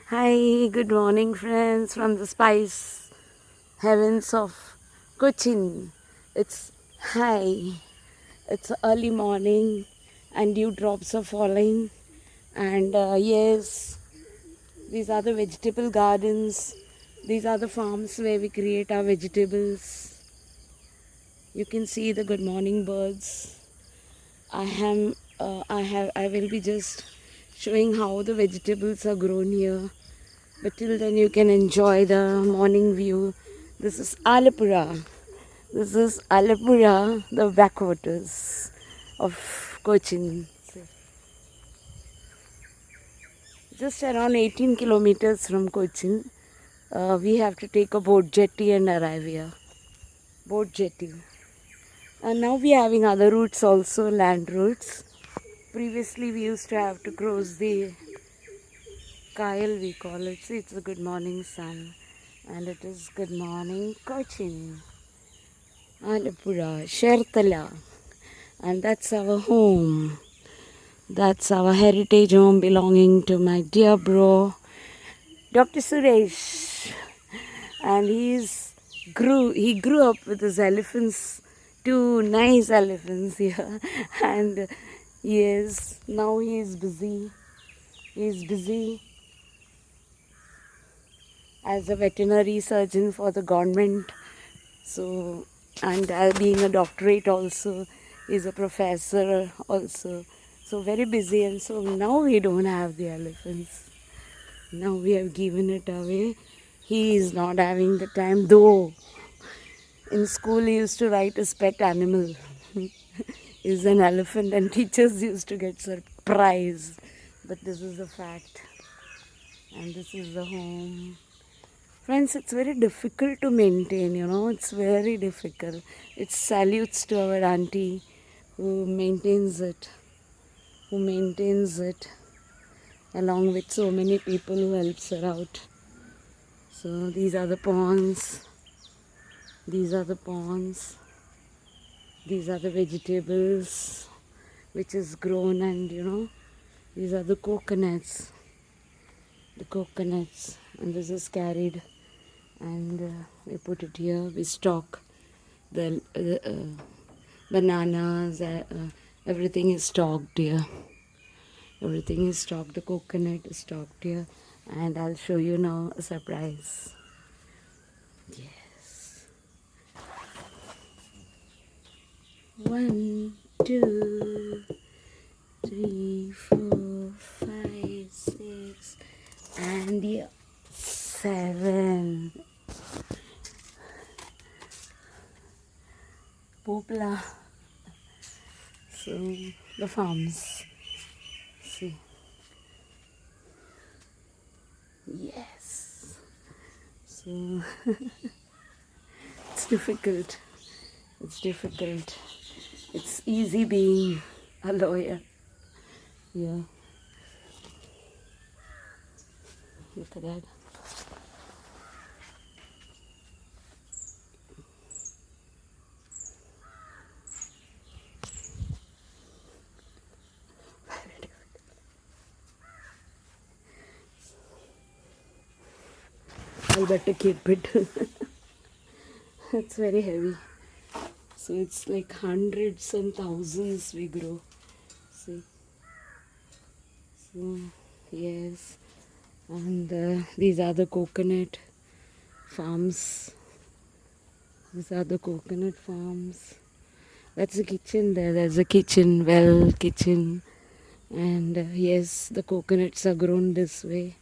Hi, good morning, friends, from the spice heavens of Cochin. It's hi, it's early morning, and dewdrops are falling. And yes, these are the vegetable gardens. These are the farms where we create our vegetables. You can see the good morning birds. I will be just showing how the vegetables are grown here. But till then, you can enjoy the morning view. This is Alapura. This is Alapura, the backwaters of Cochin. Just around 18 kilometers from Cochin, we have to take a boat jetty and arrive here. Boat jetty. And now we are having other routes also, land routes. Previously, we used to have to cross the Kyle, we call it. See, it's a good morning sun. And it is good morning Cochin. Alapura, Chertala, and that's our home. That's our heritage home belonging to my dear bro, Dr. Suresh. And he grew up with his elephants, two nice elephants here. And yes, now he is busy. He is busy as a veterinary surgeon for the government. So, and being a doctorate also, is a professor also. So very busy, and so now we don't have the elephants. Now we have given it away. He is not having the time, though. In school, he used to write his pet animal is an elephant, and teachers used to get surprised. But this is a fact, and this is the home. Friends, it's very difficult to maintain, it's very difficult. It salutes to our auntie who maintains it, along with so many people who helps her out. So these are the ponds, these are the ponds, these are the vegetables which is grown, and these are the coconuts, and this is carried, and we put it here. We stock the bananas, everything is stocked here. Everything is stocked. The coconut is stocked here, and I'll show you now a surprise. Yes. 1, 2, 3, 4, 5, 6, and yeah, 7. Popla. So the farms. See. Yes. So it's difficult. It's difficult. It's easy being a lawyer. Yeah. Look at that. I'll better keep it. It's very heavy. So it's like hundreds and thousands we grow. See. So yes. And these are the coconut farms. These are the coconut farms. That's the kitchen there. There's a kitchen, kitchen. And yes, the coconuts are grown this way.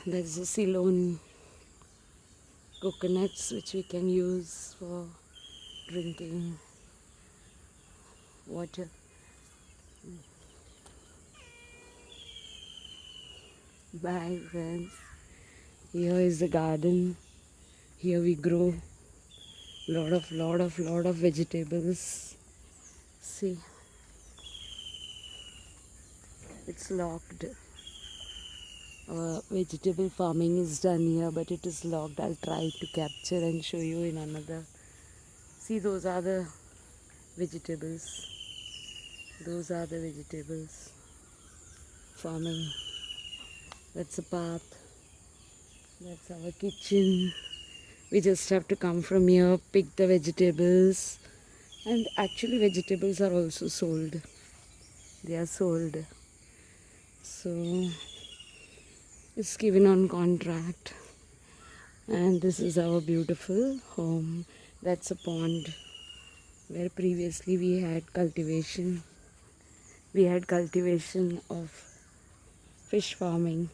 There's a Ceylon coconuts which we can use for drinking water. Bye, friends. Here is the garden. Here we grow lot of vegetables. See, it's locked. Vegetable farming is done here, but it is locked. I'll try to capture and show you in another. See, those are the vegetables. Those are the vegetables. Farming. That's a path. That's our kitchen. We just have to come from here, pick the vegetables. And actually vegetables are also sold. They are sold. So it's given on contract. And this is our beautiful home. That's a pond where previously we had cultivation. We had cultivation of fish farming.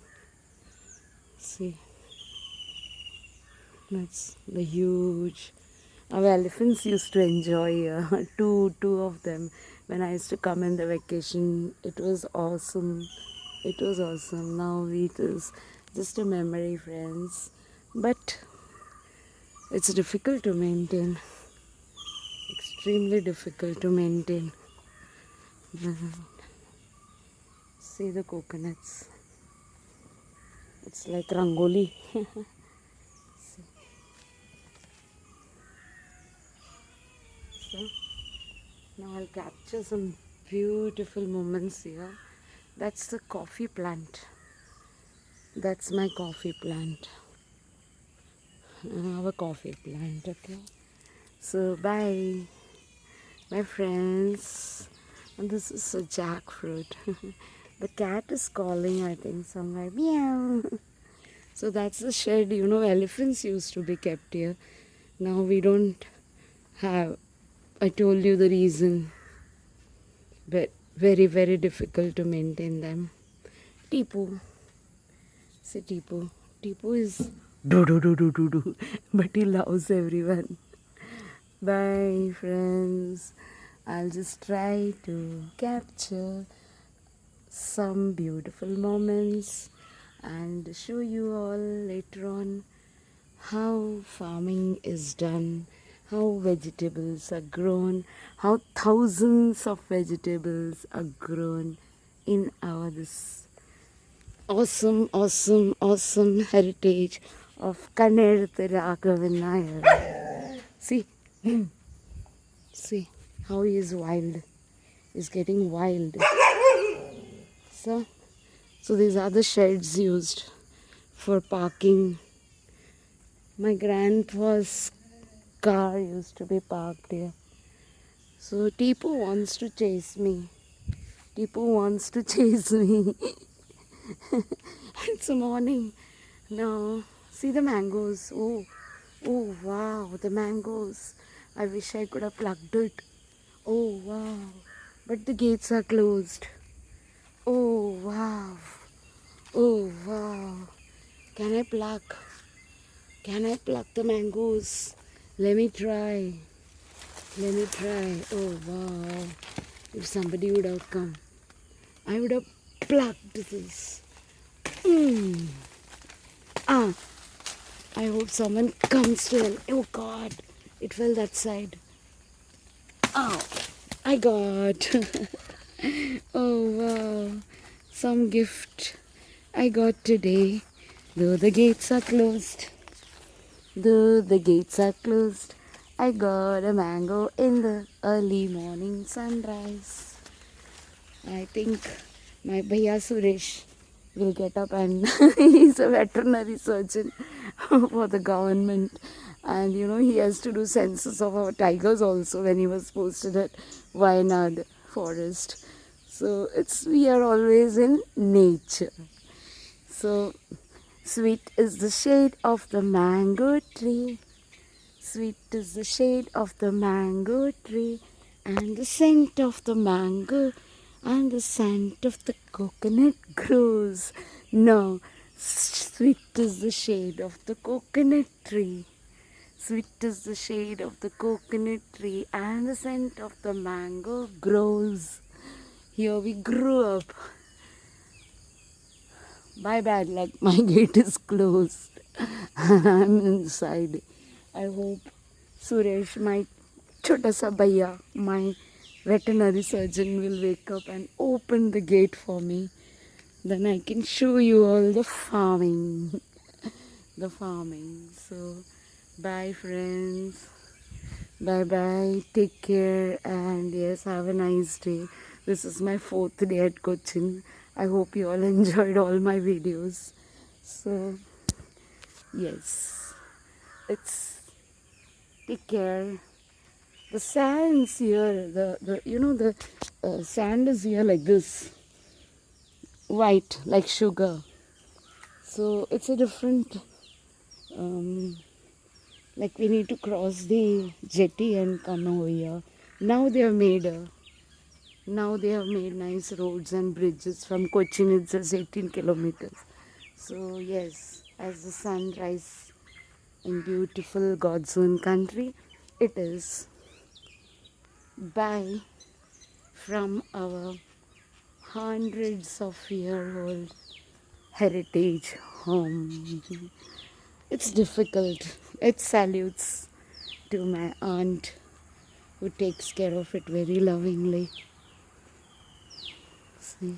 See, that's the huge. Our elephants used to enjoy two of them when I used to come in the vacation. It was awesome. It was awesome. Now it is just a memory, friends. But it's difficult to maintain. Extremely difficult to maintain. See the coconuts. It's like rangoli. So now I'll capture some beautiful moments here. That's the coffee plant. That's my coffee plant. Our coffee plant, okay? So bye, my friends. And this is a jackfruit. The cat is calling, I think, somewhere. Meow. So that's the shed. You know, elephants used to be kept here. Now we don't have. I told you the reason. But very, very difficult to maintain them. Tipu. Say Tipu. Tipu is do, but he loves everyone. Bye, friends. I'll just try to capture some beautiful moments and show you all later on how farming is done, how vegetables are grown, how thousands of vegetables are grown in our this awesome, awesome, awesome heritage of Cochin Chertala. See, see how he is wild. He's getting wild. So these are the sheds used for parking. My grandpa's car used to be parked here. So Tipu wants to chase me. Tipu wants to chase me. It's morning. Now, see the mangoes. Oh, oh wow, the mangoes. I wish I could have plucked it. Oh wow. But the gates are closed. Oh wow. Oh wow. Can I pluck? Can I pluck the mangoes? Let me try. Let me try. Oh wow. If somebody would have come, I would have plucked this. Ah, I hope someone comes to help. Oh God, it fell that side. Oh, I got. Oh wow, some gift I got today. Though the gates are closed. Though the gates are closed, I got a mango in the early morning sunrise. I think my Bhaiya Suresh will get up, and he's a veterinary surgeon for the government. And you know, he has to do census of our tigers also when he was posted at Wayanad forest. So we are always in nature. So sweet is the shade of the mango tree. Sweet is the shade of the mango tree, and the scent of the mango, and the scent of the coconut grows. No, sweet is the shade of the coconut tree. Sweet is the shade of the coconut tree, and the scent of the mango grows. Here we grew up. By bad luck, my gate is closed. I'm inside. I hope Suresh, my chota sa bhaiya, my veterinary surgeon, will wake up and open the gate for me. Then I can show you all the farming. The farming. So, bye friends. Bye bye. Take care, and yes, have a nice day. This is my 4th day at Cochin. I hope you all enjoyed all my videos. So yes, it's take care. The sands here, the sand is here like this, white like sugar. So it's a different, um, like we need to cross the jetty and come over here. Now they have made nice roads and bridges. From Cochin it's just 18 kilometers. So yes, as the sunrise in beautiful God's own country, it is. Bye from our hundreds of year old heritage home. It's difficult. It salutes to my aunt who takes care of it very lovingly. See?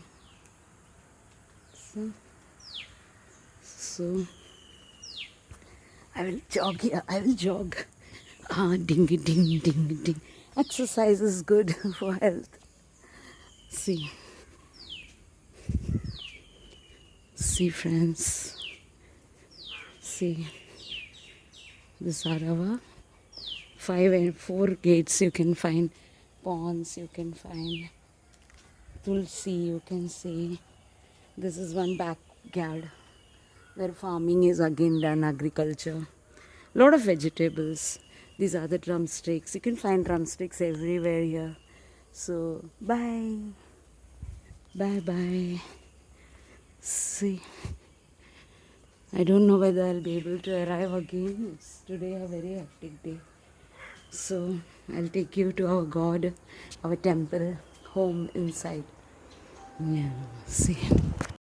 So I will jog here. I will jog. Ding, ding, ding, ding. Exercise is good for health. See. See, friends. See. This are our 5 and 4 gates. You can find ponds. You can find tulsi. You can see. This is one backyard where farming is again done, agriculture. Lot of vegetables. These are the drumsticks. You can find drumsticks everywhere here. So bye. Bye bye. See. I don't know whether I'll be able to arrive again. It's today a very hectic day. So I'll take you to our God, our temple, home inside. Yeah. See.